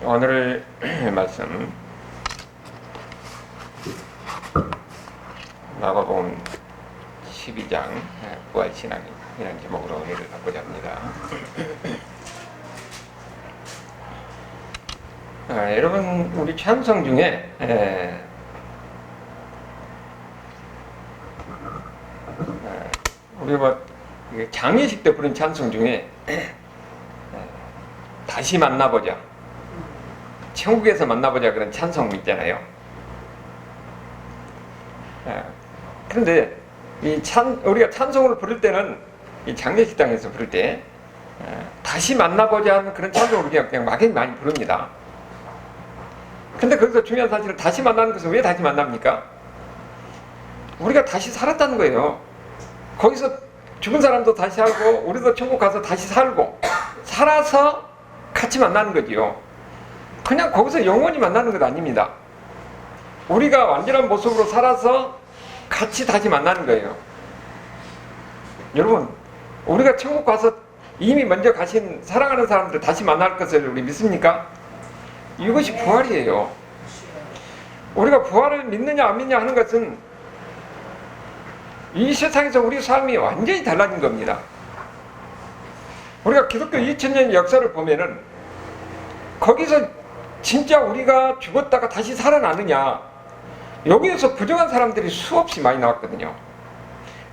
오늘 말씀 마가복음 12장 부활신앙이라는 제목으로 은혜를 받고자 합니다. 여러분, 우리 찬송 중에 우리 장례식 때 부른 찬송 중에 다시 만나보자, 천국에서 만나보자, 그런 찬송 있잖아요. 그런데 우리가 찬송을 부를 때는 이 장례식장에서 부를 때 다시 만나보자 하는 그런 찬송을 그냥 막연히 많이 부릅니다. 근데 거기서 중요한 사실은 다시 만나는 것은 왜 다시 만납니까? 우리가 다시 살았다는 거예요. 거기서 죽은 사람도 다시 살고 우리도 천국 가서 다시 살고 살아서 같이 만나는 거지요. 그냥 거기서 영원히 만나는 것 아닙니다. 우리가 완전한 모습으로 살아서 같이 다시 만나는 거예요. 여러분, 우리가 천국 가서 이미 먼저 가신 사랑하는 사람들을 다시 만날 것을 우리 믿습니까? 이것이 부활이에요. 우리가 부활을 믿느냐 안 믿느냐 하는 것은 이 세상에서 우리 삶이 완전히 달라진 겁니다. 우리가 기독교 2000년 역사를 보면은 거기서 진짜 우리가 죽었다가 다시 살아나느냐, 여기에서 부정한 사람들이 수없이 많이 나왔거든요.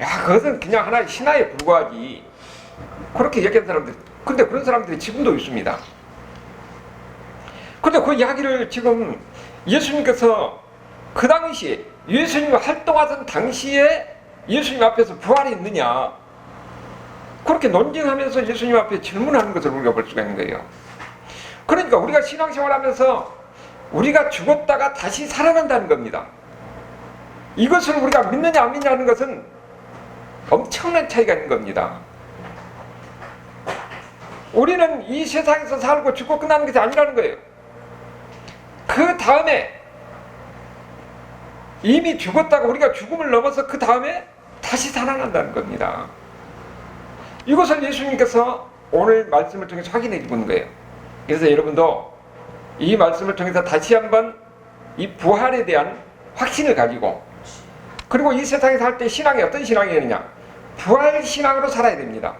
야, 그것은 그냥 하나의 신화에 불과하지, 그렇게 얘기한 사람들. 근데 그런 사람들이 지금도 있습니다. 근데 그 이야기를 지금 예수님께서 그 당시에 예수님이 활동하던 당시에 예수님 앞에서 부활이 있느냐, 그렇게 논쟁하면서 예수님 앞에 질문하는 것을 우리가 볼 수가 있는 거예요. 그러니까 우리가 신앙생활하면서 우리가 죽었다가 다시 살아난다는 겁니다. 이것을 우리가 믿느냐 안 믿느냐 하는 것은 엄청난 차이가 있는 겁니다. 우리는 이 세상에서 살고 죽고 끝나는 것이 아니라는 거예요. 그 다음에 이미 죽었다가 우리가 죽음을 넘어서 그 다음에 다시 살아난다는 겁니다. 이것을 예수님께서 오늘 말씀을 통해서 확인해 주고 있는 거예요. 그래서 여러분도 이 말씀을 통해서 다시 한번 이 부활에 대한 확신을 가지고, 그리고 이 세상에 살 때 신앙이 어떤 신앙이었느냐, 부활 신앙으로 살아야 됩니다.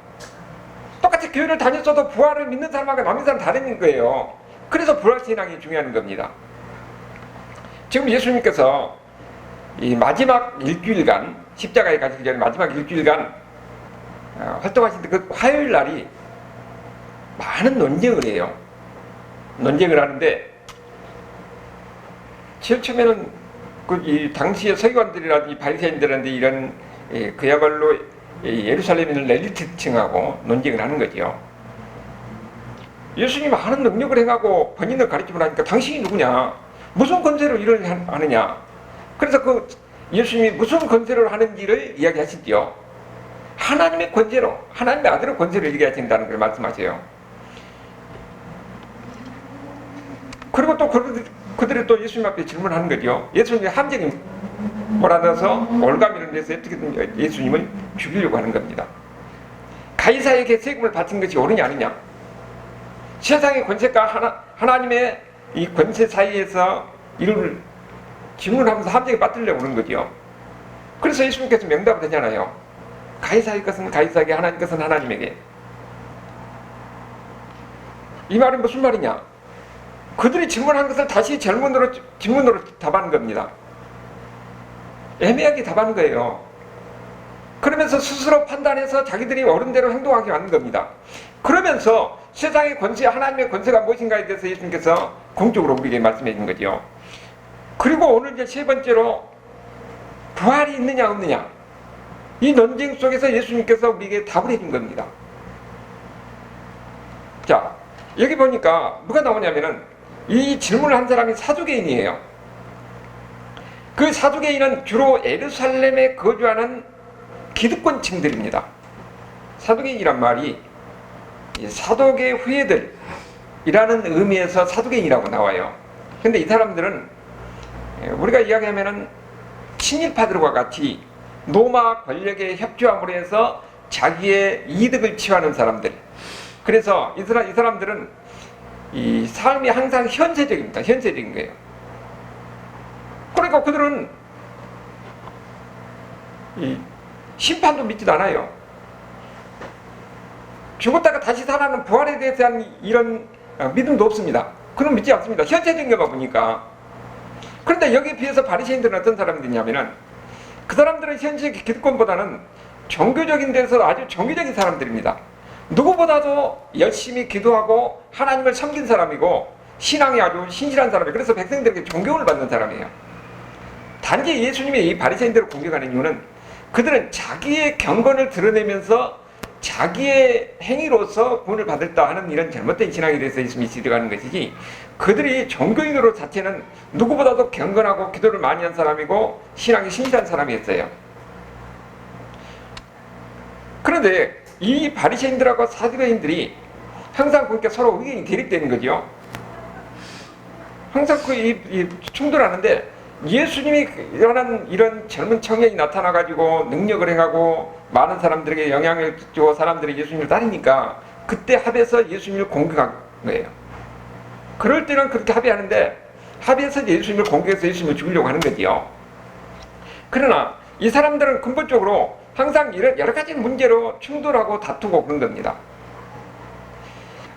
똑같이 교회를 다녔어도 부활을 믿는 사람하고 남는 사람 다른 거예요. 그래서 부활 신앙이 중요한 겁니다. 지금 예수님께서 이 마지막 일주일간, 십자가에 가시기 전에 마지막 일주일간 활동하실 때 그 화요일 날이 많은 논쟁을 해요. 논쟁을 하는데, 제일 처음에는 이 당시의 서기관들이라든지 바리새인들이라든지 이런 그야말로 예루살렘에 있는 엘리트층하고 논쟁을 하는 거죠. 예수님이 많은 능력을 행하고 번인을 가르치고 나니까 당신이 누구냐, 무슨 권세로 일을 하느냐. 그래서 그 예수님이 무슨 권세로 하는지를 이야기하시죠. 하나님의 권세로, 하나님의 아들의 권세로 얘기하신다는 걸 말씀하세요. 그리고 또 그들이 또 예수님 앞에 질문하는 거죠. 예수님의 함정이 몰아넣어서 올가미를 내서 어떻게든 예수님을 죽이려고 하는 겁니다. 가이사에게 세금을 바친 것이 옳으냐 아니냐, 세상의 권세과 하나님의 이 권세 사이에서 이를 질문하면서 함정에 빠뜨리려고 하는 거죠. 그래서 예수님께서 명답을 하잖아요. 가이사의 것은 가이사에게, 하나님 것은 하나님에게. 이 말은 무슨 말이냐, 그들이 질문한 것을 다시 질문으로 답하는 겁니다. 애매하게 답하는 거예요. 그러면서 스스로 판단해서 자기들이 옳은 대로 행동하게 하는 겁니다. 그러면서 세상의 권세, 하나님의 권세가 무엇인가에 대해서 예수님께서 공적으로 우리에게 말씀해 주는 거죠. 그리고 오늘 이제 세 번째로 부활이 있느냐 없느냐, 이 논쟁 속에서 예수님께서 우리에게 답을 해준 겁니다. 자, 여기 보니까 누가 나오냐면은 이 질문을 한 사람이 사두개인이에요. 그 사두개인은 주로 예루살렘에 거주하는 기득권층들입니다. 사두개인이란 말이 사도계 후예들이라는 의미에서 사두개인이라고 나와요. 근데 이 사람들은 우리가 이야기하면은 친일파들과 같이 로마 권력에 협조함으로 해서 자기의 이득을 취하는 사람들. 그래서 이 사람들은 이 삶이 항상 현세적입니다. 현세적인 거예요. 그러니까 그들은 이 심판도 믿지도 않아요. 죽었다가 다시 살아나는 부활에 대한 이런 믿음도 없습니다. 그건 믿지 않습니다. 현세적인 것만 보니까. 그런데 여기에 비해서 바리새인들은 어떤 사람들이냐면은 그 사람들은 현실 기득권보다는 종교적인 데서 아주 종교적인 사람들입니다. 누구보다도 열심히 기도하고 하나님을 섬긴 사람이고 신앙이 아주 신실한 사람이에요. 그래서 백성들에게 존경을 받는 사람이에요. 단지 예수님이 이 바리새인들을 공격하는 이유는 그들은 자기의 경건을 드러내면서 자기의 행위로서 구원을 받았다 하는 이런 잘못된 신앙에 대해서 예수님이 지적하는 것이지, 그들이 종교인으로 자체는 누구보다도 경건하고 기도를 많이 한 사람이고 신앙이 신실한 사람이었어요. 그런데 이 바리새인들하고 사두개인들이 항상 그렇게 서로 의견이 대립되는 거죠. 항상 충돌하는데, 예수님이 이런 젊은 청년이 나타나가지고 능력을 행하고 많은 사람들에게 영향을 주고 사람들이 예수님을 따르니까 그때 합해서 예수님을 공격한 거예요. 그럴 때는 그렇게 합의하는데, 합의해서 예수님을 공격해서 예수님을 죽이려고 하는 거지요. 그러나 이 사람들은 근본적으로 항상 이런 여러 가지 문제로 충돌하고 다투고 그런 겁니다.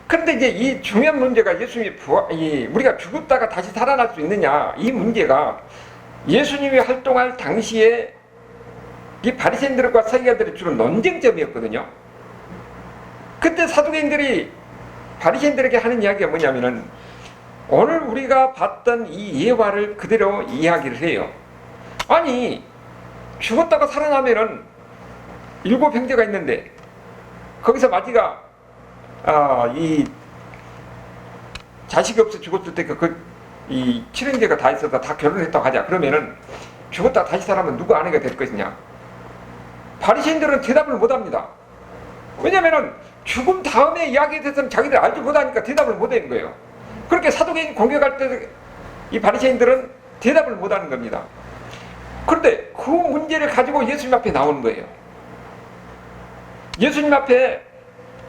그런데 이제 이 중요한 문제가 우리가 죽었다가 다시 살아날 수 있느냐, 이 문제가 예수님이 활동할 당시에 이 바리새인들과 서기관들의 주로 논쟁점이었거든요. 그때 사두개인들이 바리새인들에게 하는 이야기가 뭐냐면은, 오늘 우리가 봤던 이 예화를 그대로 이야기를 해요. 아니, 죽었다가 살아나면은 7 형제가 있는데 거기서 마지가 이 자식이 없어 죽었을 때 이 7형제가 다 있어서 다 결혼했다고 하자. 그러면은 죽었다가 다시 살아나면 누구 아내가 될 것이냐? 바리새인들은 대답을 못합니다. 왜냐면은 죽음 다음에 이야기에 대해서는 자기들 알지 못하니까 대답을 못하는 거예요. 그렇게 사두개인 공격할 때 이 바리새인들은 대답을 못하는 겁니다. 그런데 그 문제를 가지고 예수님 앞에 나오는 거예요. 예수님 앞에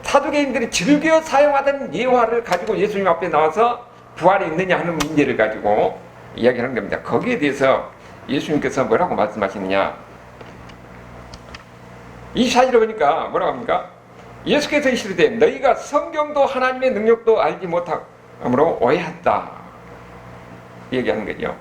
사두개인들이 즐겨 사용하던 예화를 가지고 예수님 앞에 나와서 부활이 있느냐 하는 문제를 가지고 이야기하는 겁니다. 거기에 대해서 예수님께서 뭐라고 말씀하시느냐, 24절에 보니까 뭐라고 합니까? 예수께서 이르시되 너희가 성경도 하나님의 능력도 알지 못함으로 오해했다, 얘기하는 거죠.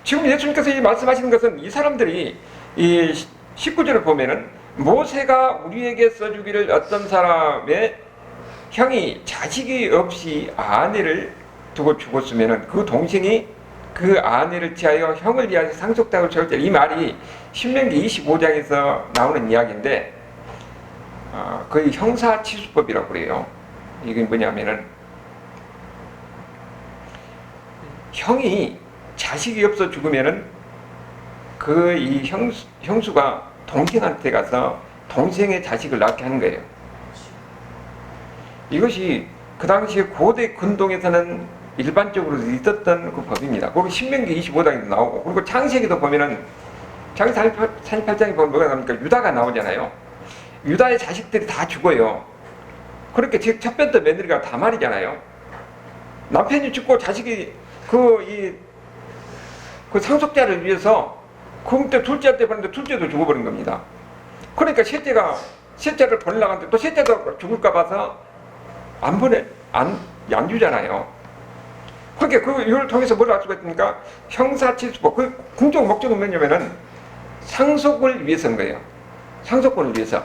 지금 예수님께서 이 말씀하시는 것은 이 사람들이 이 19절을 보면은, 모세가 우리에게 써주기를 어떤 사람의 형이 자식이 없이 아내를 두고 죽었으면은 그 동생이 그 아내를 취하여 형을 위하여 상속당을 채울 때, 이 말이 신명기 25장에서 나오는 이야기인데 거의 형사치수법이라고 그래요. 이게 뭐냐면은, 형이 자식이 없어 죽으면은 그 이 형수가 동생한테 가서 동생의 자식을 낳게 하는 거예요. 이것이 그 당시에 고대 근동에서는 일반적으로 있었던 그 법입니다. 그리고 신명기 25장에도 나오고, 그리고 창세기도 보면은, 창세기 48장에 보면 뭐가 나옵니까? 유다가 나오잖아요. 유다의 자식들이 다 죽어요. 그렇게 첫 번째 며느리가 다말이잖아요. 남편이 죽고 자식이 그 상속자를 위해서 그때 둘째한테 보냈는데 둘째도 죽어버린 겁니다. 그러니까 셋째를 보내려고 하는데 또 셋째도 죽을까 봐서 안 주잖아요. 그러니까 이걸 통해서 뭘 알 수가 있습니까? 형사치수법, 그 궁적 목적은 뭐냐면은 상속을 위해서인 거예요. 상속권을 위해서.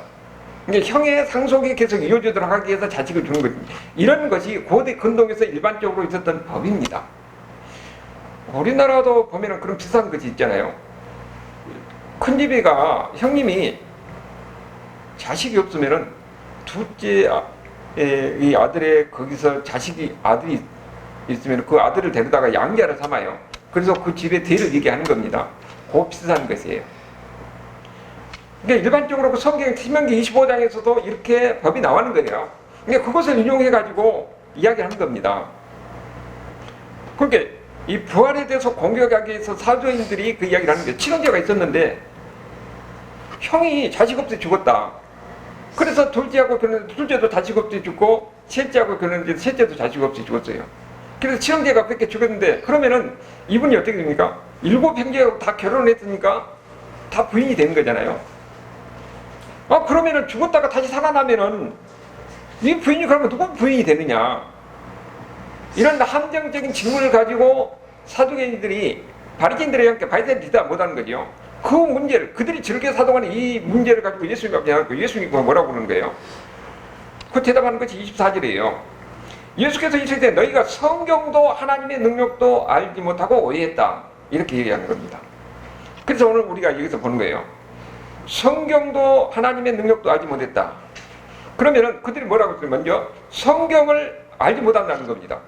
그러니까 형의 상속이 계속 이어지도록 하기 위해서 자식을 주는 거지. 이런 것이 고대 근동에서 일반적으로 있었던 법입니다. 우리나라도 보면은 그런 비슷한 것이 있잖아요. 큰집이가 형님이 자식이 없으면은 둘째 이 아들의 거기서 아들이 있으면 그 아들을 데려다가 양자를 삼아요. 그래서 그 집에 대를 이게 하는 겁니다. 그 비슷한 것이에요. 그러니까 일반적으로 그 성경 신명기 25장에서도 이렇게 법이 나오는 거예요. 그러니까 그것을 인용해가지고 이야기하는 겁니다. 그러니까 이 부활에 대해서 공격하기 위해서 사도인들이 그 이야기를 하는 거예요. 친형제가 있었는데 형이 자식 없이 죽었다. 그래서 둘째하고 결혼했는데 둘째도 자식 없이 죽고 셋째하고 결혼했는데 셋째도 자식 없이 죽었어요. 그래서 친형제가 그렇게 죽었는데 그러면은 이분이 어떻게 됩니까? 7 형제하고 다 결혼했으니까 다 부인이 되는 거잖아요. 그러면은 죽었다가 다시 살아나면은 이 부인이 그러면 누구 부인이 되느냐? 이런 함정적인 질문을 가지고 사두개인들이 바리새인들에 함께 바리새인들이 대답 못하는 거죠. 그 문제를 그들이 즐겨 사동하는 이 문제를 가지고 예수님 앞에 나가고 예수님이 뭐라고 그러는 거예요? 그 대답하는 것이 24절이에요. 예수께서 이르시되 너희가 성경도 하나님의 능력도 알지 못하고 오해했다. 이렇게 얘기하는 겁니다. 그래서 오늘 우리가 여기서 보는 거예요. 성경도 하나님의 능력도 알지 못했다. 그러면은 그들이 뭐라고 했어요? 먼저 성경을 알지 못한다는 겁니다.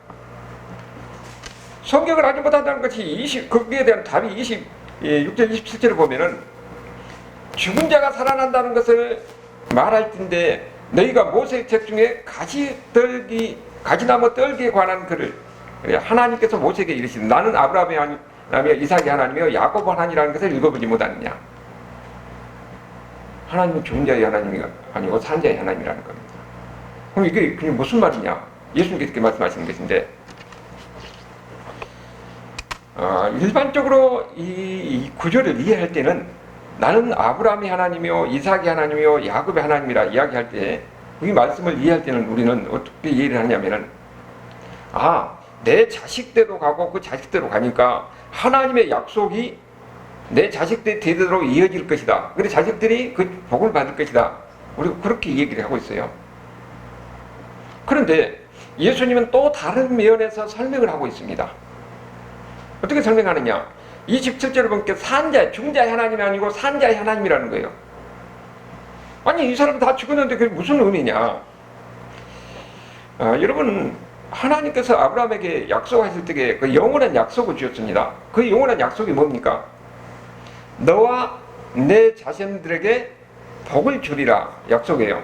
성경을 알지 못한다는 것이 거기에 대한 답이 26절 27절을 보면은 죽은 자가 살아난다는 것을 말할 텐데 너희가 모세의 책 중에 가지나무 떨기에 관한 글을 하나님께서 모세에게 이르시되 나는 아브라함의 하나님이며 이삭의 하나님이며 야곱 하나님이라는 것을 읽어보지 못하느냐. 하나님은 죽은 자의 하나님이 아니고 산 자의 하나님이라는 겁니다. 그럼 이게 무슨 말이냐? 예수님께서 그렇게 말씀하시는 것인데 일반적으로 이 구절을 이해할 때는 나는 아브라함의 하나님이요 이삭의 하나님이요 야곱의 하나님이라 이야기할 때 이 말씀을 이해할 때는 우리는 어떻게 이해를 하냐면은 내 자식대로 가고 그 자식대로 가니까 하나님의 약속이 내 자식들 대대로 이어질 것이다. 그래서 자식들이 그 복을 받을 것이다. 우리가 그렇게 얘기를 하고 있어요. 그런데 예수님은 또 다른 면에서 설명을 하고 있습니다. 어떻게 설명하느냐? 27절을 보니까 죽자의 하나님이 아니고 산자의 하나님이라는 거예요. 아니 이 사람 다 죽었는데 그게 무슨 의미냐? 여러분 하나님께서 아브라함에게 약속하실 때에 그 영원한 약속을 주셨습니다. 그 영원한 약속이 뭡니까? 너와 내 자손들에게 복을 주리라 약속이에요.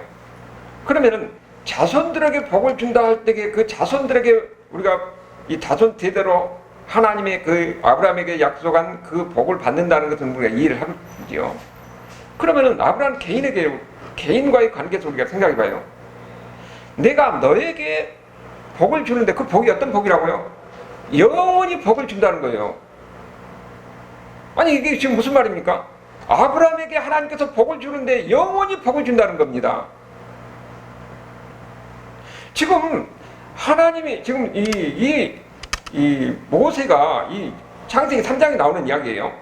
그러면은 자손들에게 복을 준다 할 때에 그 자손들에게 우리가 이 자손 대대로 하나님의 그 아브라함에게 약속한 그 복을 받는다는 것은 우리가 이해를 하죠. 그러면은 아브라함 개인과의 관계에서 우리가 생각해 봐요. 내가 너에게 복을 주는데 그 복이 어떤 복이라고요? 영원히 복을 준다는 거예요. 아니 이게 지금 무슨 말입니까? 아브라함에게 하나님께서 복을 주는데 영원히 복을 준다는 겁니다. 지금 하나님이 지금 이 모세가 이 창세기 3장에 나오는 이야기예요.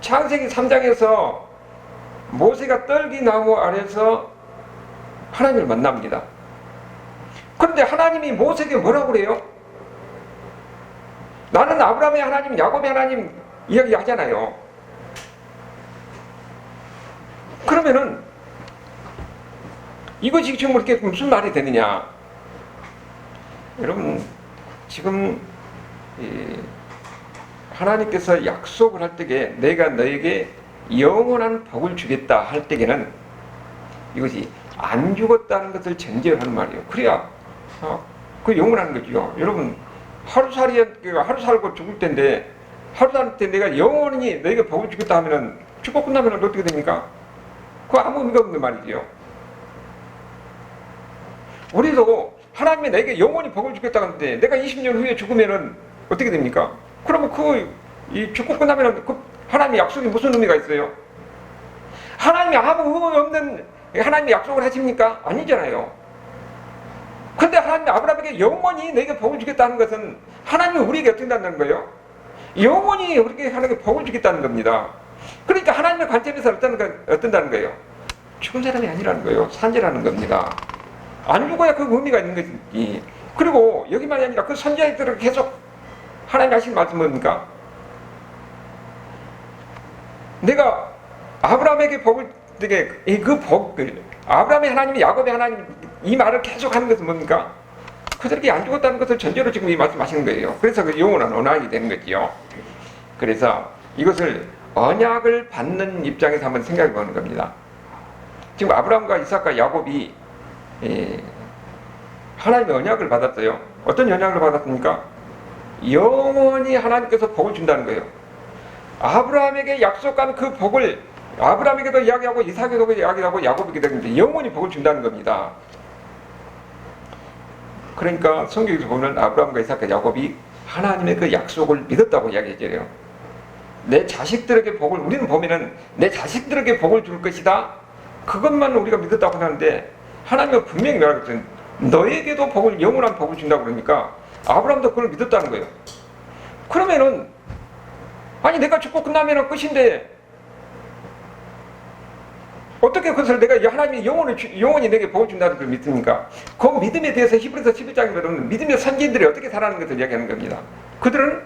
창세기 3장에서 모세가 떨기나무 아래서 하나님을 만납니다. 그런데 하나님이 모세에게 뭐라고 그래요? 나는 아브라함의 하나님, 야곱의 하나님 이야기 하잖아요. 그러면은 이것이 지금 이렇게 무슨 말이 되느냐? 여러분 지금 하나님께서 약속을 할 때에 내가 너에게 영원한 복을 주겠다 할 때에는 이것이 안 죽었다는 것을 전제로 하는 말이에요. 그래야 그 영원한 거죠. 여러분 하루 살고 죽을 텐데 하루 살 때 내가 영원히 너에게 복을 주겠다 하면은 죽고 끝나면 어떻게 됩니까? 그거 아무 의미가 없는 말이죠. 우리도 하나님이 내게 영원히 복을 주겠다 하는데 내가 20년 후에 죽으면은 어떻게 됩니까? 그러면 죽고 끝나면은 하나님의 약속이 무슨 의미가 있어요? 하나님이 아무 의미 없는 하나님이 약속을 하십니까? 아니잖아요. 근데 하나님이 아브라함에게 영원히 내게 복을 주겠다는 것은 하나님이 우리에게 어떻게 한다는 거예요? 영원히 우리에게 하나님께 복을 주겠다는 겁니다. 그러니까 하나님의 관점에서 어떤다는 거예요? 죽은 사람이 아니라는 거예요. 산재라는 겁니다. 안 죽어야 그 의미가 있는 거지. 그리고 여기만이 아니라 그 선지자들은 계속 하나님 하신 말씀은 뭡니까? 내가 아브라함에게 복을 되게 그 복을 아브라함의 하나님이 야곱의 하나님 이 말을 계속 하는 것은 뭡니까? 그들에게 안 죽었다는 것을 전제로 지금 이 말씀하시는 거예요. 그래서 그 영원한 언약이 되는 거지요. 그래서 이것을 언약을 받는 입장에서 한번 생각해 보는 겁니다. 지금 아브라함과 이삭과 야곱이 하나님의 언약을 받았어요. 어떤 언약을 받았습니까? 영원히 하나님께서 복을 준다는 거예요. 아브라함에게 약속한 그 복을 아브라함에게도 이야기하고 이삭에게도 이야기하고 야곱에게도 이야기하는데 영원히 복을 준다는 겁니다. 그러니까 성경에서 보면 아브라함과 이삭과 야곱이 하나님의 그 약속을 믿었다고 이야기해줘요. 내 자식들에게 복을, 우리는 보면은 내 자식들에게 복을 줄 것이다, 그것만 우리가 믿었다고 하는데 하나님은 분명히 말하거든. 너에게도 복을, 영원한 복을 준다고 그러니까 아브라함도 그걸 믿었다는 거예요. 그러면은 아니 내가 죽고 끝나면은 끝인데 어떻게 그것을 내가 하나님이 영원히 내게 복을 준다는 걸 믿습니까? 그 믿음에 대해서 히브리서 11장에 보면 믿음의 선지인들이 어떻게 살아가는 것을 이야기하는 겁니다. 그들은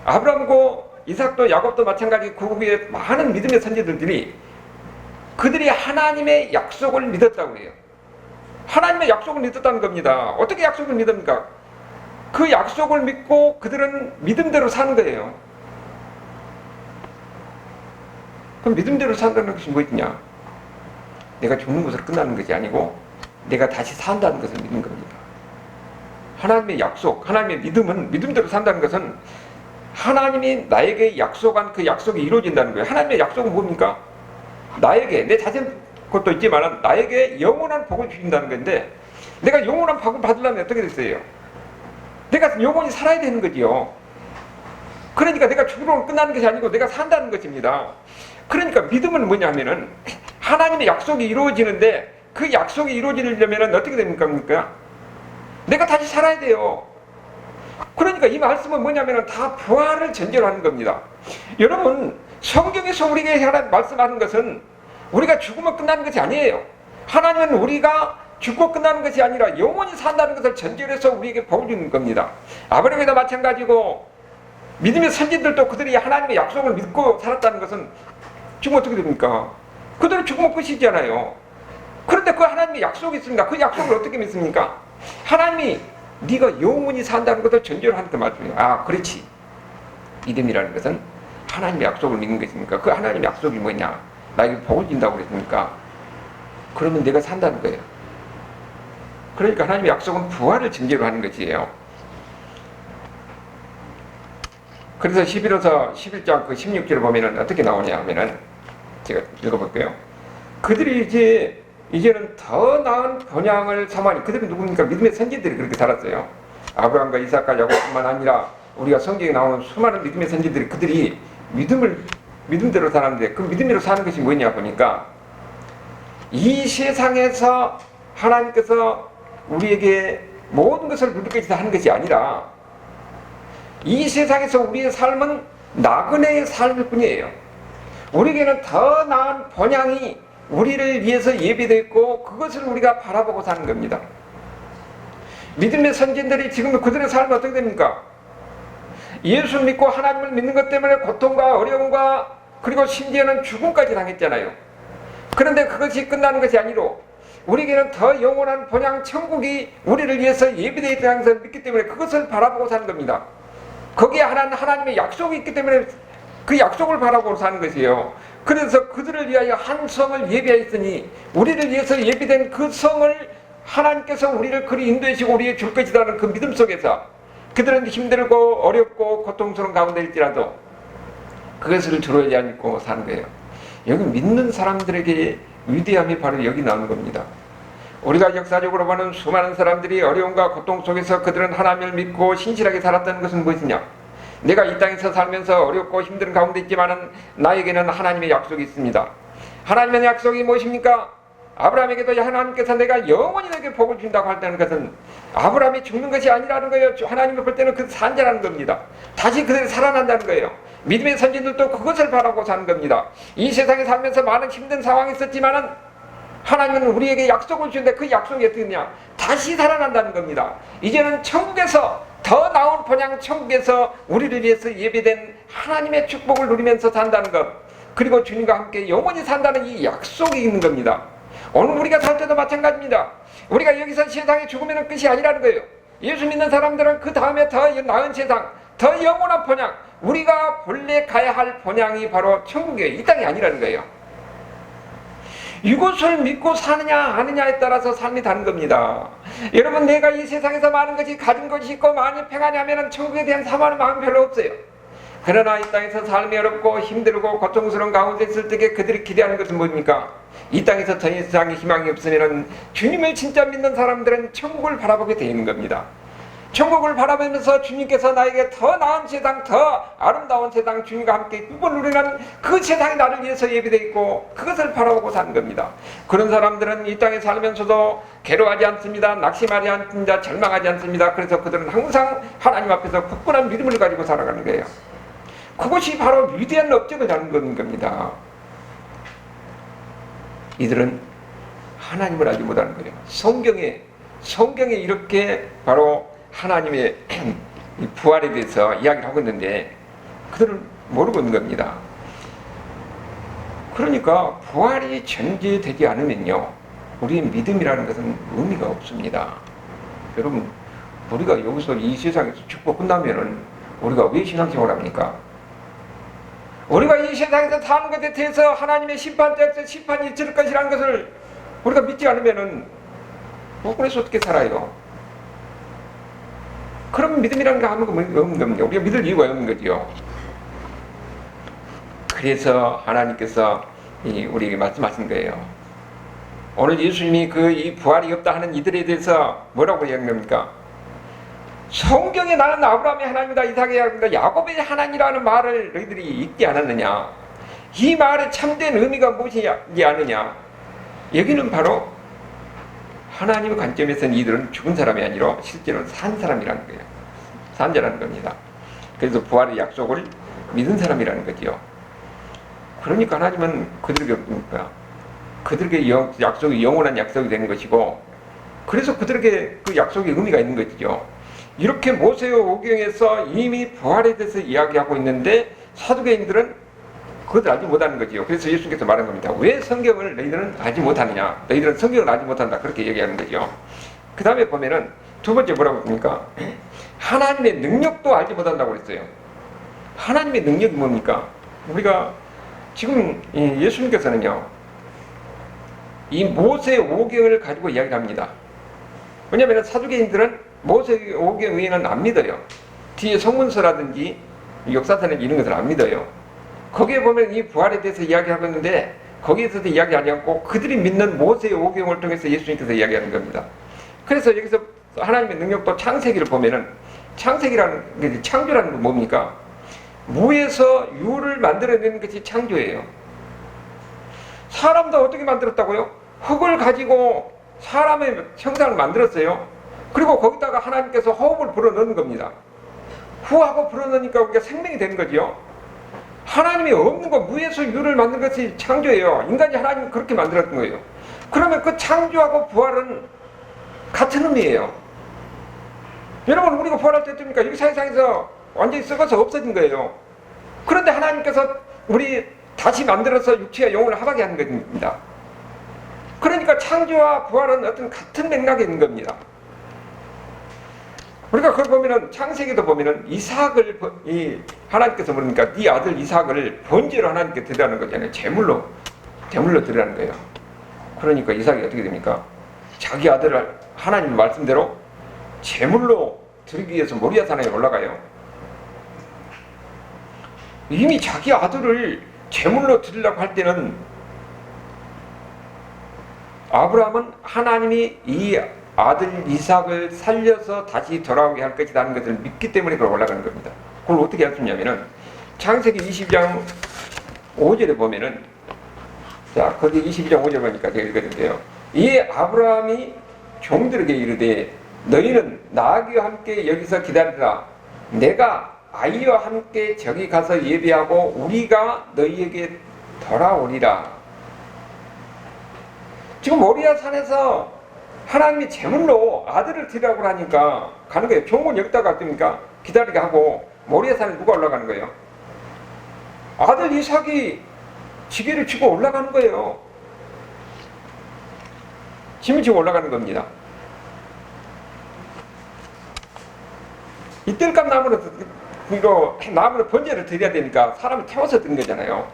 아브라함고 이삭도 야곱도 마찬가지 그 후에 많은 믿음의 선지들이 그들이 하나님의 약속을 믿었다고 해요. 하나님의 약속을 믿었다는 겁니다. 어떻게 약속을 믿습니까? 그 약속을 믿고 그들은 믿음대로 사는 거예요. 그럼 믿음대로 산다는 것이 무엇이냐? 내가 죽는 것으로 끝나는 것이 아니고 내가 다시 산다는 것을 믿는 겁니다. 하나님의 약속, 하나님의 믿음은, 믿음대로 산다는 것은 하나님이 나에게 약속한 그 약속이 이루어진다는 거예요. 하나님의 약속은 뭡니까? 나에게, 내 자신 것도 있지만 나에게 영원한 복을 주신다는 건데, 내가 영원한 복을 받으려면 어떻게 됐어요? 내가 영원히 살아야 되는 거지요. 그러니까 내가 죽으로 끝나는 것이 아니고 내가 산다는 것입니다. 그러니까 믿음은 뭐냐 하면은 하나님의 약속이 이루어지는데, 그 약속이 이루어지려면 어떻게 됩니까? 내가 다시 살아야 돼요. 그러니까 이 말씀은 뭐냐면 다 부활을 전제로 하는 겁니다. 여러분, 성경에서 우리에게 말씀하는 것은 우리가 죽으면 끝나는 것이 아니에요. 하나님은 우리가 죽고 끝나는 것이 아니라 영원히 산다는 것을 전제로 해서 우리에게 복을 주는 겁니다. 아브라함에도 마찬가지고 믿음의 선진들도 그들이 하나님의 약속을 믿고 살았다는 것은 지금 어떻게 됩니까? 그들은 죽으면 끝이잖아요. 그런데 그 하나님의 약속이 있습니다. 그 약속을 어떻게 믿습니까? 하나님이 네가 영원히 산다는 것을 전제로 하는 그 말씀이에요. 아, 그렇지. 믿음이라는 것은 하나님의 약속을 믿는 것입니까? 그 하나님의 약속이 뭐냐? 나에게 복을 준다고 그랬습니까? 그러면 내가 산다는 거예요. 그러니까 하나님의 약속은 부활을 전제로 하는 것이에요. 그래서 11장 그 16절을 보면은 어떻게 나오냐 하면은, 제가 읽어볼게요. 그들이 이제는 더 나은 번향을 삼아니, 그들은 누굽니까? 믿음의 선지들이 그렇게 살았어요. 아브라함과 이삭과 야곱뿐만 아니라 우리가 성경에 나오는 수많은 믿음의 선지들이 그들이 믿음대로 살았는데, 그 믿음대로 사는 것이 뭐냐 보니까, 이 세상에서 하나님께서 우리에게 모든 것을 누릴 것이다 하는 것이 아니라, 이 세상에서 우리의 삶은 나그네의 삶일 뿐이에요. 우리에게는 더 나은 번향이 우리를 위해서 예비되어 있고, 그것을 우리가 바라보고 사는 겁니다. 믿음의 선진들이 지금 그들의 삶은 어떻게 됩니까? 예수 믿고 하나님을 믿는 것 때문에 고통과 어려움과 그리고 심지어는 죽음까지 당했잖아요. 그런데 그것이 끝나는 것이 아니로 우리에게는 더 영원한 번향 천국이 우리를 위해서 예비되어 있다는 것을 믿기 때문에 그것을 바라보고 사는 겁니다. 거기에 하나님의 약속이 있기 때문에 그 약속을 바라보고 사는 것이에요. 그래서 그들을 위하여 한 성을 예비하였으니, 우리를 위해서 예비된 그 성을 하나님께서 우리를 그리 인도하시고 우리에게 줄 것이라는 그 믿음 속에서 그들은 힘들고 어렵고 고통스러운 가운데일지라도 그것을 두려워하지 않고 사는 거예요. 여기 믿는 사람들에게 위대함이 바로 여기 나오는 겁니다. 우리가 역사적으로 보는 수많은 사람들이 어려움과 고통 속에서 그들은 하나님을 믿고 신실하게 살았다는 것은 무엇이냐? 내가 이 땅에서 살면서 어렵고 힘든 가운데 있지만은 나에게는 하나님의 약속이 있습니다. 하나님의 약속이 무엇입니까? 아브라함에게도 하나님께서 내가 영원히 내게 복을 준다고 한다는 것은 아브라함이 죽는 것이 아니라는 거예요. 하나님이 볼 때는 그 산자라는 겁니다. 다시 그들이 살아난다는 거예요. 믿음의 선진들도 그것을 바라고 사는 겁니다. 이 세상에 살면서 많은 힘든 상황이 있었지만은 하나님은 우리에게 약속을 주는데 그 약속이 어떻게 되냐? 다시 살아난다는 겁니다. 이제는 천국에서, 더 나은 번향 천국에서 우리를 위해서 예비된 하나님의 축복을 누리면서 산다는 것, 그리고 주님과 함께 영원히 산다는 이 약속이 있는 겁니다. 오늘 우리가 살 때도 마찬가지입니다. 우리가 여기서 세상에 죽으면 끝이 아니라는 거예요. 예수 믿는 사람들은 그 다음에 더 나은 세상, 더 영원한 번향, 우리가 본래 가야 할 번향이 바로 천국이에요. 이 땅이 아니라는 거예요. 이것을 믿고 사느냐 아느냐에 따라서 삶이 다른 겁니다. 여러분, 내가 이 세상에서 많은 것이 가진 것이 있고 많이 평안히 하면 천국에 대한 사모하는 마음이 별로 없어요. 그러나 이 땅에서 삶이 어렵고 힘들고 고통스러운 가운데 있을 때에 그들이 기대하는 것은 뭡니까? 이 땅에서 더 이상 희망이 없으면 주님을 진짜 믿는 사람들은 천국을 바라보게 되는 겁니다. 천국을 바라보면서 주님께서 나에게 더 나은 세상, 더 아름다운 세상, 주님과 함께 꿈을 누리는 그 세상이 나를 위해서 예비되어 있고 그것을 바라보고 사는 겁니다. 그런 사람들은 이 땅에 살면서도 괴로워하지 않습니다. 낙심하지 않습니다. 절망하지 않습니다. 그래서 그들은 항상 하나님 앞에서 굳건한 믿음을 가지고 살아가는 거예요. 그것이 바로 위대한 업적을 하는 겁니다. 이들은 하나님을 알지 못하는 거예요. 성경에 이렇게 바로 하나님의 부활에 대해서 이야기를 하고 있는데 그들은 모르고 있는 겁니다. 그러니까 부활이 전제되지 않으면요, 우리의 믿음이라는 것은 의미가 없습니다. 여러분, 우리가 여기서 이 세상에서 죽고 끝나면은 우리가 왜 신앙생활을 합니까? 우리가 이 세상에서 사는 것에 대해서 하나님의 심판대에서 심판이 있을 것이라는 것을 우리가 믿지 않으면은 그래서 어떻게 살아요? 그럼 믿음이라는 게 아무것도 없는 겁니다. 우리가 믿을 이유가 없는 거지요. 그래서 하나님께서 우리에게 말씀하신 거예요. 오늘 예수님이 이 부활이 없다 하는 이들에 대해서 뭐라고 이야기합니까? 성경에 나는 아브라함의 하나님이다, 이삭의 하나님이다, 야곱의 하나님이라는 말을 너희들이 읽지 않았느냐? 이 말의 참된 의미가 무엇이지 않느냐? 여기는 바로 하나님의 관점에서는 이들은 죽은 사람이 아니라 실제로는 산 사람이라는 거예요. 산 자라는 겁니다. 그래서 부활의 약속을 믿은 사람이라는 거지요. 그러니까 하나님은 그들에게 어떻습니까? 그들에게 약속이 영원한 약속이 되는 것이고, 그래서 그들에게 그 약속의 의미가 있는 것이죠. 이렇게 모세의 오경에서 이미 부활에 대해서 이야기하고 있는데 사두개인들은 그것을 알지 못하는 거지요. 그래서 예수님께서 말한 겁니다. 왜 성경을 너희들은 알지 못하느냐? 너희들은 성경을 알지 못한다. 그렇게 얘기하는 거죠. 그 다음에 보면은 두 번째 뭐라고 합니까? 하나님의 능력도 알지 못한다고 그랬어요. 하나님의 능력이 뭡니까? 우리가 지금 예수님께서는요, 이 모세 오경을 가지고 이야기를 합니다. 왜냐하면 사두개인들은 모세 오경 외에는 안 믿어요. 뒤에 성문서라든지 역사서는 이런 것을 안 믿어요. 거기에 보면 이 부활에 대해서 이야기하고 있는데 거기에서도 이야기하지 않고 그들이 믿는 모세의 오경을 통해서 예수님께서 이야기하는 겁니다. 그래서 여기서 하나님의 능력도 창세기를 보면은 창세기라는 게 창조라는 건 뭡니까? 무에서 유를 만들어내는 것이 창조예요. 사람도 어떻게 만들었다고요? 흙을 가지고 사람의 형상을 만들었어요. 그리고 거기다가 하나님께서 호흡을 불어넣는 겁니다. 후하고 불어넣으니까 우리가 생명이 되는 거지요. 하나님이 없는 거, 무에서 유를 만든 것이 창조예요. 인간이 하나님이 그렇게 만들었던 거예요. 그러면 그 창조하고 부활은 같은 의미예요. 여러분, 우리가 부활할 때 어떻습니까? 여기 세상에서 완전히 썩어서 없어진 거예요. 그런데 하나님께서 우리 다시 만들어서 육체와 영혼을 하나게 하는 겁니다. 그러니까 창조와 부활은 어떤 같은 맥락에 있는 겁니다. 우리가 그걸 보면은 창세기도 보면은 이삭을 하나님께서 뭡니까? 네 아들 이삭을 번제로 하나님께 드리라는 거잖아요. 제물로 드리라는 거예요. 그러니까 이삭이 어떻게 됩니까? 자기 아들을 하나님 말씀대로 제물로 드리기 위해서 모리아 산에 올라가요. 이미 자기 아들을 제물로 드리려고 할 때는 아브라함은 하나님이 이 아들 이삭을 살려서 다시 돌아오게 할 것이라는 것을 믿기 때문에 그걸 올라가는 겁니다. 그걸 어떻게 할 수 있냐면은 창세기 22장 5절에 보면은, 자, 거기 22장 5절 보니까 제가 읽어드릴게요. 이에 아브라함이 종들에게 이르되 너희는 나귀와 함께 여기서 기다리라. 내가 아이와 함께 저기 가서 예배하고 우리가 너희에게 돌아오리라. 지금 모리아 산에서 하나님이 제물로 아들을 드리라고 하니까 가는 거예요. 종은 여기다가 어떻습니까? 기다리게 하고 모리아 산에 누가 올라가는 거예요? 아들 이삭이 지게를 치고 올라가는 거예요. 짐을 지고 올라가는 겁니다. 이 뜰감 나무로 번제를 드려야 되니까 사람을 태워서 드는 거잖아요.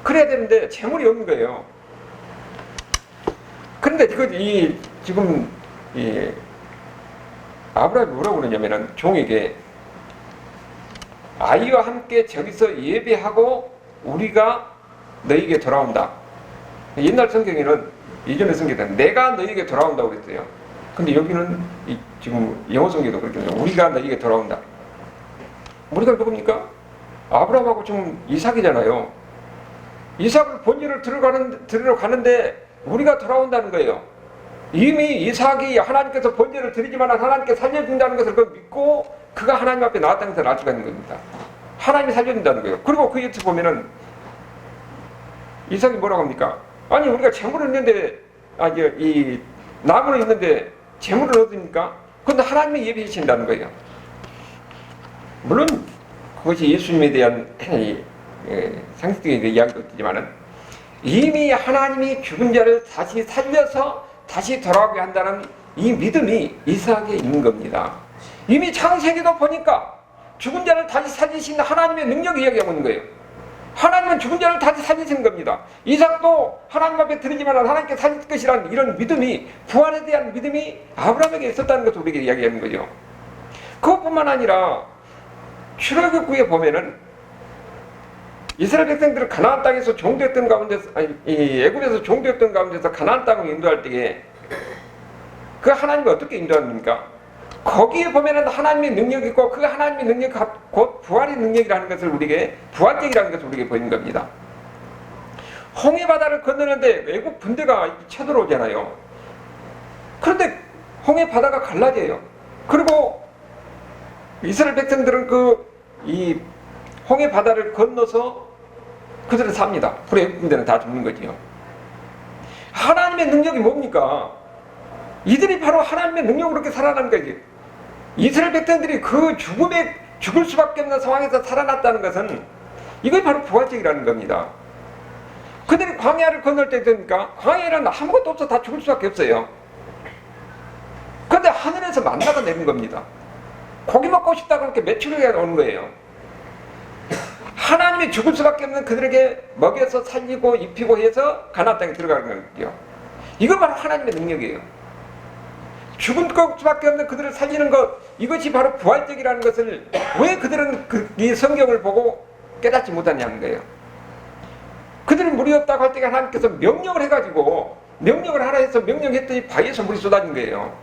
그래야 되는데 재물이 없는 거예요. 그런데 지금 아브라함이 뭐라고 그러냐면은 종에게 아이와 함께 저기서 예배하고 우리가 너희에게 돌아온다. 옛날 성경에는, 이전의 성경에는 내가 너희에게 돌아온다고 그랬어요. 근데 여기는 지금 영어 성경도 그렇게 해요. 우리가 너희에게 돌아온다. 우리가 누굽니까? 아브라함하고 지금 이삭이잖아요. 이삭을 본인을 들으러 가는데 우리가 돌아온다는 거예요. 이미 이삭이 하나님께서 번제를 드리지만 하나님께 살려준다는 것을 믿고 그가 하나님 앞에 나왔다는 것을 알 수가 있는 겁니다. 하나님이 살려준다는 거예요. 그리고 그 옆에 보면은 이삭이 뭐라고 합니까? 아니 우리가 재물은 있는데 이 나무는 있는데 재물을 얻으니까 그런데 하나님이 예배해 주신다는 거예요. 물론 그것이 예수님에 대한 상식적인 이야기도 있지만은 이미 하나님이 죽은 자를 다시 살려서 다시 돌아오게 한다는 이 믿음이 이삭에 있는 겁니다. 이미 창세기도 보니까 죽은 자를 다시 살리신 하나님의 능력을 이야기하고 있는 거예요. 하나님은 죽은 자를 다시 살리시는 겁니다. 이삭도 하나님 앞에 드리지만 하나님께 살릴 것이라는 이런 믿음이, 부활에 대한 믿음이 아브라함에게 있었다는 것을 우리에게 이야기하는 거죠. 그것뿐만 아니라 출애굽기에 보면은 이스라엘 백성들을 가나안 땅에서 종되었던 가운데서, 애굽에서 종되었던 가운데서 가나안 땅을 인도할 때에 그 하나님이 어떻게 인도합니까? 거기에 보면은 하나님의 능력이 있고 그 하나님의 능력이 곧 부활의 능력이라는 것을 우리에게, 부활적이라는 것을 우리에게 보이는 겁니다. 홍해 바다를 건너는데 애국 군대가 쳐들어오잖아요. 그런데 홍해 바다가 갈라져요. 그리고 이스라엘 백성들은 이 홍해 바다를 건너서 그들은 삽니다. 그리고 애국 군대는 다 죽는 거지요. 하나님의 능력이 뭡니까? 이들이 바로 하나님의 능력으로 그렇게 살아난 거지. 이스라엘 백성들이 그 죽을 수밖에 없는 상황에서 살아났다는 것은 이것이 바로 부활적이라는 겁니다. 그들이 광야를 건널 때 되니까 광야에는 아무것도 없어 다 죽을 수밖에 없어요. 그런데 하늘에서 만나가 내린 겁니다. 고기 먹고 싶다 그렇게 메추리가 오는 거예요. 하나님이 죽을 수밖에 없는 그들에게 먹여서 살리고 입히고 해서 가나안 땅에 들어가는 거죠. 이건 바로 하나님의 능력이에요. 죽을 수밖에 없는 그들을 살리는 것, 이것이 바로 부활적이라는 것을 왜 그들은 이 성경을 보고 깨닫지 못하냐는 거예요. 그들이 물이 없다고 할 때 하나님께서 명령을 해가지고 명령을 하라 해서 명령했더니 바위에서 물이 쏟아진 거예요.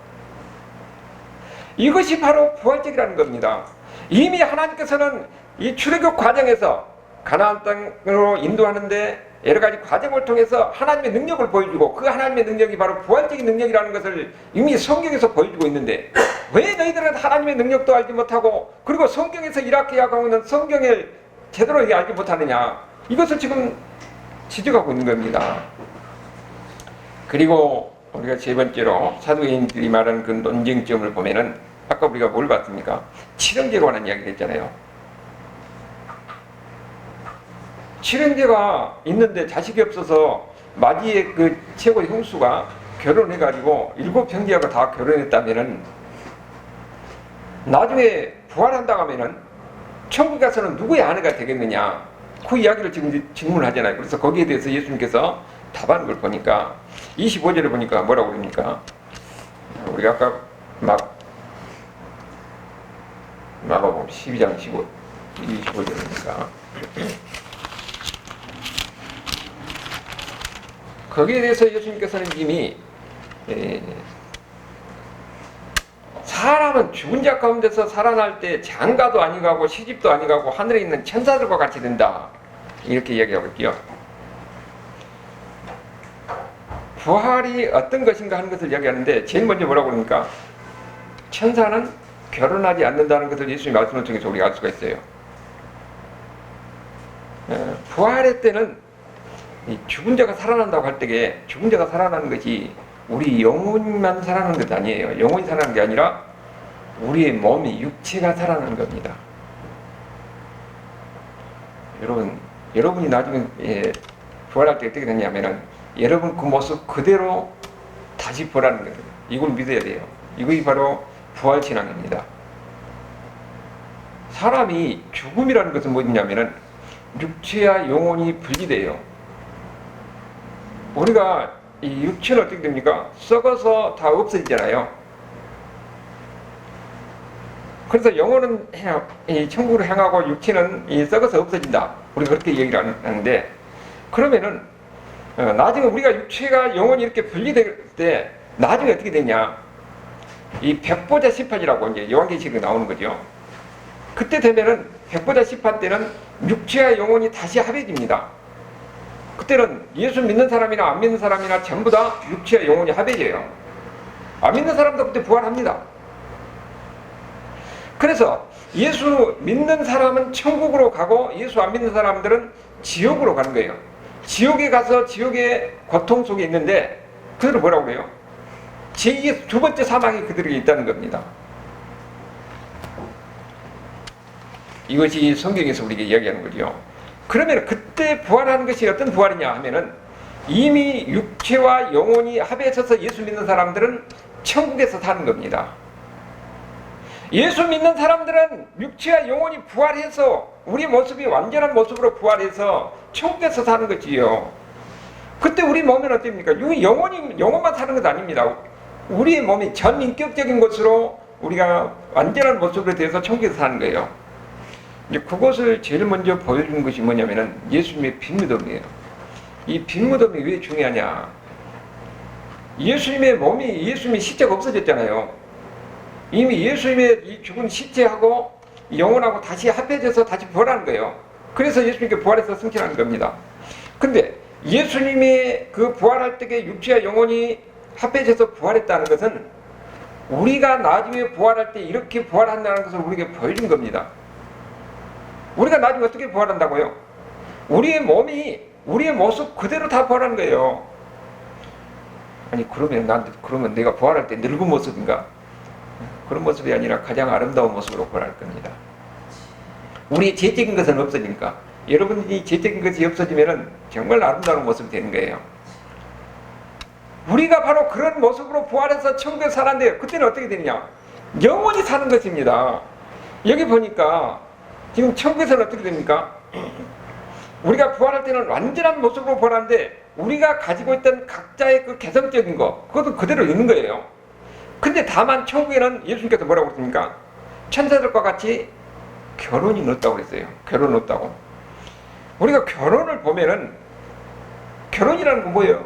이것이 바로 부활적이라는 겁니다. 이미 하나님께서는 이 출애굽 과정에서 가나안 땅으로 인도하는데 여러 가지 과정을 통해서 하나님의 능력을 보여주고 그 하나님의 능력이 바로 부활적인 능력이라는 것을 이미 성경에서 보여주고 있는데 왜 너희들은 하나님의 능력도 알지 못하고 그리고 성경에서 이렇게 이야기하고 있는 성경을 제대로 알지 못하느냐, 이것을 지금 지적하고 있는 겁니다. 그리고 우리가 세 번째로 사도행인들이 말하는 그 논쟁점을 보면은 아까 우리가 뭘 봤습니까? 칠형제에 관한 이야기를 했잖아요. 칠형제가 있는데 자식이 없어서 마디의 그 최고의 형수가 결혼해가지고 7형제하고 다 결혼했다면은 나중에 부활한다고 하면은 천국에 가서는 누구의 아내가 되겠느냐, 그 이야기를 지금 질문을 하잖아요. 그래서 거기에 대해서 예수님께서 답하는 걸 보니까 25절에 보니까 뭐라고 그럽니까? 우리가 아까 마가복음 12장 25절이니까 거기에 대해서 예수님께서는 이미 사람은 죽은 자 가운데서 살아날 때 장가도 아니가고 시집도 아니가고 하늘에 있는 천사들과 같이 된다, 이렇게 이야기하고 있고요. 부활이 어떤 것인가 하는 것을 이야기하는데 제일 먼저 뭐라고 그러니까 천사는 결혼하지 않는다는 것을 예수님 말씀을 통해서 우리가 알 수가 있어요. 부활의 때는 죽은 자가 살아난다고 할 때에 죽은 자가 살아나는 것이 우리 영혼만 살아나는 것이 아니에요. 영혼이 살아나는 게 아니라 우리의 몸이, 육체가 살아나는 겁니다. 여러분이 나중에 부활할 때 어떻게 되냐면은 여러분 그 모습 그대로 다시 보라는 거예요. 이걸 믿어야 돼요. 이것이 바로 부활 신앙입니다. 사람이 죽음이라는 것은 뭐냐면은 육체와 영혼이 분리돼요. 우리가 이 육체는 어떻게 됩니까? 썩어서 다 없어지잖아요. 그래서 영혼은 이 천국으로 향하고 육체는 썩어서 없어진다. 우리가 그렇게 얘기를 하는데, 그러면은 나중에 우리가 육체가 영혼이 이렇게 분리될 때 나중에 어떻게 되냐? 이 백보자 심판이라고 이제 요한계시록에 나오는 거죠. 그때 되면은 백보자 심판 때는 육체와 영혼이 다시 합해집니다. 그때는 예수 믿는 사람이나 안 믿는 사람이나 전부 다 육체와 영혼이 합해져요. 안 믿는 사람도 그때 부활합니다. 그래서 예수 믿는 사람은 천국으로 가고 예수 안 믿는 사람들은 지옥으로 가는 거예요. 지옥에 가서 지옥의 고통 속에 있는데 그들은 뭐라고 그래요? 제2의 두 번째 사망이 그들에게 있다는 겁니다. 이것이 성경에서 우리에게 이야기하는 거죠. 그러면 그때 부활하는 것이 어떤 부활이냐 하면은 이미 육체와 영혼이 합해져서 예수 믿는 사람들은 천국에서 사는 겁니다. 예수 믿는 사람들은 육체와 영혼이 부활해서 우리 모습이 완전한 모습으로 부활해서 천국에서 사는 거지요. 그때 우리 몸은 어떻습니까? 영혼만 사는 것 아닙니다. 우리의 몸이 전인격적인 것으로 우리가 완전한 모습으로 돼서 천국에서 사는 거예요. 이제 그것을 제일 먼저 보여주는 것이 뭐냐면은 예수님의 빈무덤이에요. 이 빈무덤이 왜 중요하냐? 예수님의 시체가 없어졌잖아요. 이미 예수님의 이 죽은 시체하고 영혼하고 다시 합해져서 다시 부활하는 거예요. 그래서 예수님께 부활해서 승천하는 겁니다. 근데 예수님의 그 부활할 때의 육체와 영혼이 합해져서 부활했다는 것은 우리가 나중에 부활할 때 이렇게 부활한다는 것을 우리에게 보여준 겁니다. 우리가 나중에 어떻게 부활한다고요? 우리의 몸이 우리의 모습 그대로 다 부활하는 거예요. 아니 그러면 내가 부활할 때 늙은 모습인가? 그런 모습이 아니라 가장 아름다운 모습으로 부활할 겁니다. 우리의 죄적인 것은 없어지니까 여러분이 죄적인 것이 없어지면 정말 아름다운 모습이 되는 거예요. 우리가 바로 그런 모습으로 부활해서 천국에 살았는데 그때는 어떻게 되느냐? 영원히 사는 것입니다. 여기 보니까 지금 천국에서는 어떻게 됩니까? 우리가 부활할 때는 완전한 모습으로 부활하는데 우리가 가지고 있던 각자의 그 개성적인 거 그것도 그대로 있는 거예요. 근데 다만 천국에는 예수님께서 뭐라고 그랬습니까? 천사들과 같이 결혼이 없다고 그랬어요. 결혼 없다고. 우리가 결혼을 보면은 결혼이라는 건 뭐예요?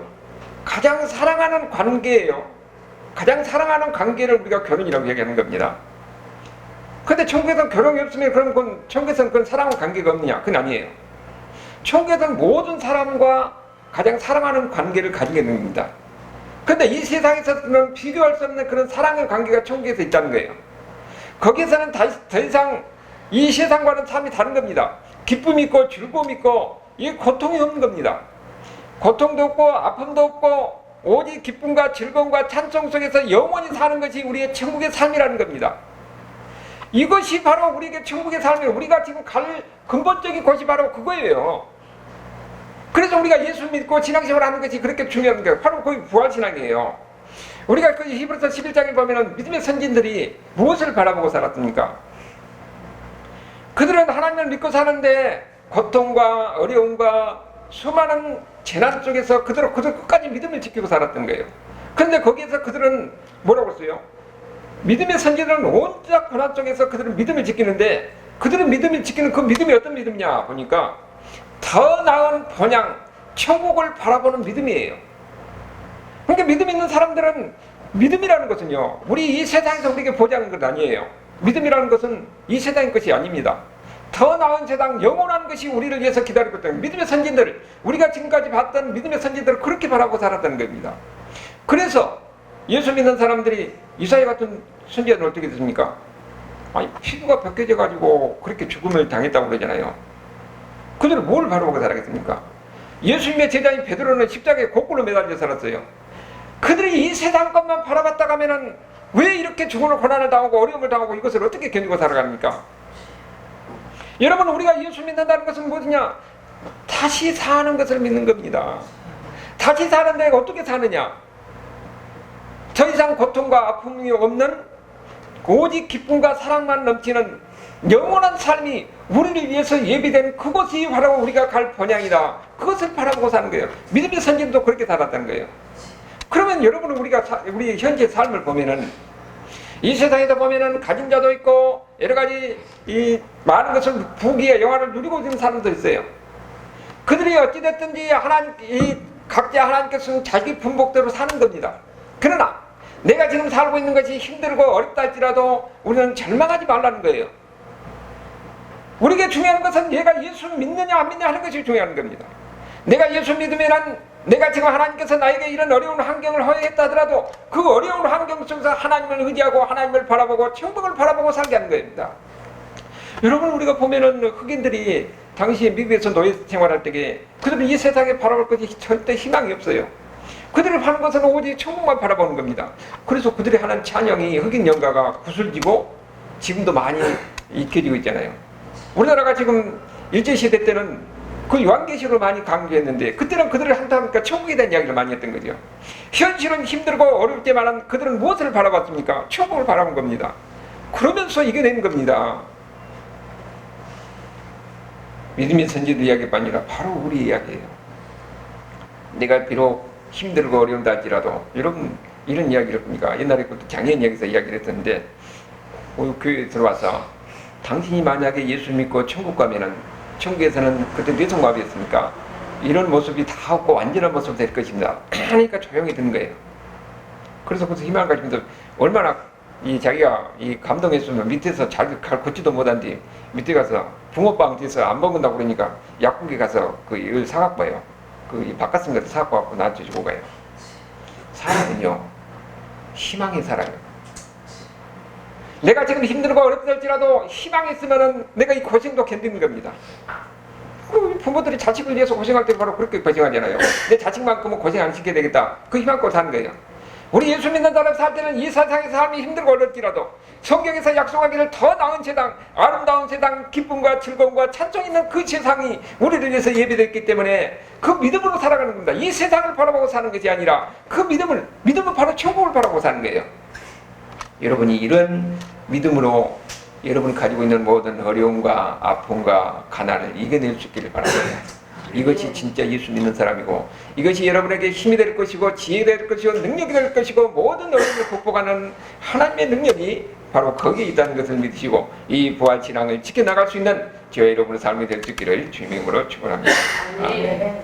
가장 사랑하는 관계예요. 가장 사랑하는 관계를 우리가 결혼이라고 얘기하는 겁니다. 근데 천국에서는 결혼이 없으면 그럼 천국에서는 그건 사랑하는 관계가 없느냐? 그건 아니에요. 천국에서는 모든 사람과 가장 사랑하는 관계를 가지게 되는 겁니다. 근데 이 세상에서는 비교할 수 없는 그런 사랑의 관계가 천국에서 있다는 거예요. 거기에서는 더 이상 이 세상과는 삶이 다른 겁니다. 기쁨이 있고 즐거움이 있고 이 고통이 없는 겁니다. 고통도 없고 아픔도 없고 오직 기쁨과 즐거움과 찬송 속에서 영원히 사는 것이 우리의 천국의 삶이라는 겁니다. 이것이 바로 우리에게 천국의 삶이에요. 우리가 지금 갈 근본적인 것이 바로 그거예요. 그래서 우리가 예수 믿고 신앙생활 하는 것이 그렇게 중요한 거예요. 바로 거기 부활신앙이에요. 우리가 그 히브리서 11장에 보면은 믿음의 선진들이 무엇을 바라보고 살았습니까? 그들은 하나님을 믿고 사는데 고통과 어려움과 수많은 재난 속에서 그들 끝까지 믿음을 지키고 살았던 거예요. 그런데 거기에서 그들은 뭐라고 했어요? 믿음의 선진들은 온갖 고난 속에서 그들은 믿음을 지키는데 그들은 믿음을 지키는 그 믿음이 어떤 믿음이냐 보니까 더 나은 본향, 천국을 바라보는 믿음이에요. 그러니까 믿음 있는 사람들은 믿음이라는 것은요, 우리 이 세상에서 우리에게 보장하는 것 아니에요. 믿음이라는 것은 이 세상의 것이 아닙니다. 더 나은 세상, 영원한 것이 우리를 위해서 기다리고 있다는 믿음의 선진들, 우리가 지금까지 봤던 믿음의 선진들을 그렇게 바라보고 살았다는 겁니다. 그래서 예수 믿는 사람들이 이사야 같은 선지자는 어떻게 됐습니까? 아니, 피부가 벗겨져가지고 그렇게 죽음을 당했다고 그러잖아요. 그들은 뭘 바라보고 살았겠습니까? 예수님의 제자인 베드로는 십자가에 거꾸로 매달려 살았어요. 그들이 이 세상 것만 바라봤다 가면은 왜 이렇게 죽음을 고난을 당하고 어려움을 당하고 이것을 어떻게 견디고 살아갑니까? 여러분, 우리가 예수 믿는다는 것은 뭐냐? 다시 사는 것을 믿는 겁니다. 다시 사는데 어떻게 사느냐? 더 이상 고통과 아픔이 없는 오직 기쁨과 사랑만 넘치는 영원한 삶이 우리를 위해서 예비된 그것이 바로 우리가 갈 본향이다. 그것을 바라보고 사는 거예요. 믿음의 선진도 그렇게 살았다는 거예요. 그러면 여러분은 우리 현재 삶을 보면은 이 세상에서 보면은 가진 자도 있고 여러 가지 이 많은 것을 부귀의 영화를 누리고 있는 사람도 있어요. 그들이 어찌됐든지 각자 하나님께서 자기 분복대로 사는 겁니다. 그러나 내가 지금 살고 있는 것이 힘들고 어렵다 할지라도 우리는 절망하지 말라는 거예요. 우리에게 중요한 것은 얘가 예수 믿느냐 안 믿느냐 하는 것이 중요한 겁니다. 내가 예수 믿으면 내가 지금 하나님께서 나에게 이런 어려운 환경을 허용했다 하더라도 그 어려운 환경 속에서 하나님을 의지하고 하나님을 바라보고 천국을 바라보고 살게 하는 겁니다. 여러분, 우리가 보면은 흑인들이 당시에 미국에서 노예 생활할 때에 그들은 이 세상에 바라볼 것이 절대 희망이 없어요. 그들을 파는 것은 오직 천국만 바라보는 겁니다. 그래서 그들이 하는 찬양이 흑인 연가가 구슬지고 지금도 많이 익혀지고 있잖아요. 우리나라가 지금 일제시대 때는 그 요한계시를 많이 강조했는데 그때는 그들을 한다니까 천국에 대한 이야기를 많이 했던 거죠. 현실은 힘들고 어려울 때만 그들은 무엇을 바라봤습니까? 천국을 바라본 겁니다. 그러면서 이겨낸 겁니다. 믿음의 선지들 이야기가 아니라 바로 우리 이야기예요. 내가 비록 힘들고 어려운다 할지라도 여러분 이런 이야기를 합니까? 옛날에 그 장애인 이야기에서 이야기를 했었는데 교회에 들어와서 당신이 만약에 예수 믿고 천국 가면은 천국에서는 그때 뇌성마비였으니까 이런 모습이 다 없고 완전한 모습이 될 것입니다. 하니까 조용히 듣는 거예요. 그래서 희망을 가지면서 얼마나 자기가 감동했으면 밑에서 잘 걷지도 못한데 밑에 가서 붕어빵 뒤에서 안 먹는다고 그러니까 약국에 가서 이걸 사갖고 와요. 바깥 같은 사갖고 와서 나한테 주고 가요. 사람은요 희망이 살아요. 내가 지금 힘들고 어렵을지라도 희망이 있으면은 내가 이 고생도 견디는 겁니다. 부모들이 자식을 위해서 고생할 때 바로 그렇게 고생하잖아요. 내 자식만큼은 고생 안 시켜야 되겠다. 그 희망껏 사는 거예요. 우리 예수 믿는 사람 살 때는 이 세상의 삶이 힘들고 어렵지라도 성경에서 약속하기를 더 나은 세상, 아름다운 세상, 기쁨과 즐거움과 찬송 있는 그 세상이 우리를 위해서 예비됐기 때문에 그 믿음으로 살아가는 겁니다. 이 세상을 바라보고 사는 것이 아니라 그 믿음은 바로 천국을 바라보고 사는 거예요. 여러분이 이런 믿음으로 여러분이 가지고 있는 모든 어려움과 아픔과 가난을 이겨낼 수 있기를 바랍니다. 이것이 진짜 예수 믿는 사람이고 이것이 여러분에게 힘이 될 것이고 지혜가 될 것이고 능력이 될 것이고 모든 어려움을 극복하는 하나님의 능력이 바로 거기에 있다는 것을 믿으시고 이 부활 신앙을 지켜나갈 수 있는 저와 여러분의 삶이 될 수 있기를 주님의 이름으로 축원합니다. 아멘.